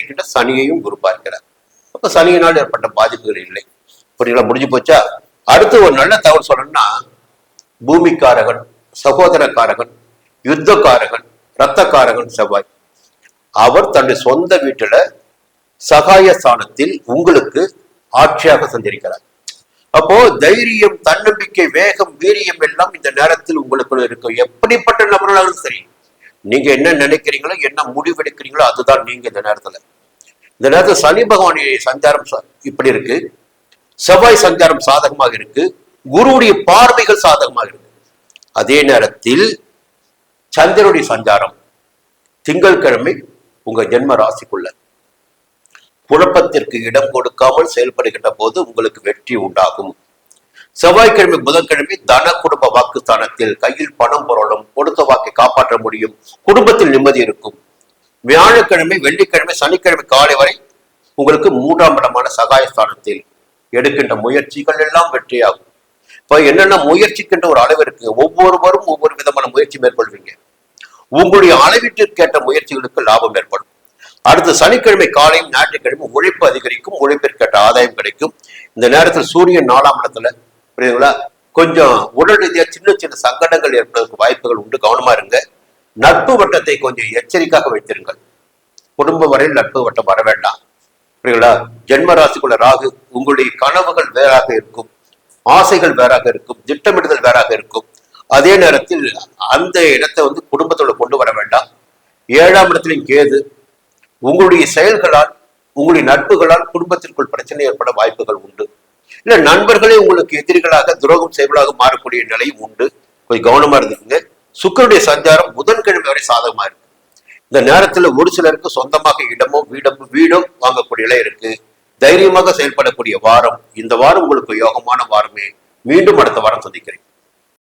இருக்கின்ற சனியையும் குரு பார்க்கிறார். அப்ப சனியினால் ஏற்பட்ட பாதிப்புகள் இல்லை. புரியுங்களா? முடிஞ்சு போச்சா? அடுத்து ஒரு நல்ல தகவல் சொல்லணும்னா, பூமிக்காரகன், சகோதரக்காரகன், யுத்தக்காரகன், இரத்தக்காரகன் செவ்வாய். அவர் தன்னுடைய சொந்த வீட்டுல சகாய ஸ்தானத்தில் உங்களுக்கு ஆட்சியாக சஞ்சரிக்கிறார். அப்போ தைரியம், தன்னம்பிக்கை, வேகம், வீரியம் எல்லாம் இந்த நேரத்தில் உங்களுக்குள்ள இருக்கும். எப்படிப்பட்ட நபர்களாலும் சரி, நீங்க என்ன நினைக்கிறீங்களோ, என்ன முடிவெடுக்கிறீங்களோ அதுதான் நீங்க இந்த நேரத்துல சனி பகவானுடைய சஞ்சாரம் இப்படி இருக்கு, செவ்வாய் சஞ்சாரம் சாதகமாக இருக்கு, குருவுடைய பார்வைகள் சாதகமாக இருக்கு. அதே நேரத்தில் சந்திரனுடைய சஞ்சாரம் திங்கட்கிழமை உங்க ஜென்ம ராசிக்குள்ள குழப்பத்திற்கு இடம் கொடுக்காமல் செயல்படுகின்ற போது உங்களுக்கு வெற்றி உண்டாகும். செவ்வாய்க்கிழமை, புதன்கிழமை தன குடும்ப வாக்குஸ்தானத்தில் கையில் பணம் பொருளும், கொடுத்த வாக்கை காப்பாற்ற முடியும், குடும்பத்தில் நிம்மதி இருக்கும். வியாழக்கிழமை, வெள்ளிக்கிழமை, சனிக்கிழமை காலை வரை உங்களுக்கு 3ஆம் இடமான சகாயஸ்தானத்தில் எடுக்கின்ற முயற்சிகள் எல்லாம் வெற்றியாகும். இப்ப என்னன்னா, முயற்சிக்கின்ற ஒரு அளவு இருக்கு. ஒவ்வொருவரும் ஒவ்வொரு விதமான முயற்சி மேற்கொள்வீங்க. உங்களுடைய அளவீட்டிற்கேற்ற முயற்சிகளுக்கு லாபம் ஏற்படும். அடுத்து சனிக்கிழமை காலையும் ஞாயிற்றுக்கிழமை உழைப்பு அதிகரிக்கும், உழைப்பிற்கேற்ற ஆதாயம் கிடைக்கும். இந்த நேரத்தில் சூரியன் 4ஆம் இடத்துல, புரியுதுங்களா? கொஞ்சம் உடல் ரீதியா சின்ன சின்ன சங்கடங்கள் ஏற்படுவதற்கு வாய்ப்புகள் உண்டு. கவனமா இருங்க. நட்பு வட்டத்தை கொஞ்சம் எச்சரிக்கையாக வைத்திருங்கள். குடும்ப வரையில் நட்பு வட்டம் வர வேண்டாம். புரியுங்களா? ஜென்ம ராசிக்குள்ள ராகு, உங்களுடைய கனவுகள் வேறாக இருக்கும், ஆசைகள் வேறாக இருக்கும், திட்டமிடுதல் வேறாக இருக்கும். அதே நேரத்தில் அந்த இடத்தை குடும்பத்தோட கொண்டு வர வேண்டாம். 7ஆம் இடத்திலும் கேது, உங்களுடைய செயல்களால், உங்களுடைய நட்புகளால் குடும்பத்திற்குள் பிரச்சனை ஏற்பட வாய்ப்புகள் உண்டு. இல்ல நண்பர்களே உங்களுக்கு எதிரிகளாக, துரோகம் செய்வதாக மாறக்கூடிய நிலையும் உண்டு. கொஞ்சம் கவனமா இருந்துக்குங்க. சுக்கிரனுடைய சஞ்சாரம் புதன்கிழமை வரை சாதகமா இருக்கு. இந்த நேரத்துல ஒரு சிலருக்கு சொந்தமாக இடமோ வீடோ வாங்கக்கூடிய நிலை இருக்கு. தைரியமாக செயல்படக்கூடிய வாரம். இந்த வாரம் உங்களுக்கு யோகமான வாரமே. மீண்டும் அடுத்த வாரம் சந்திக்கிறேன்.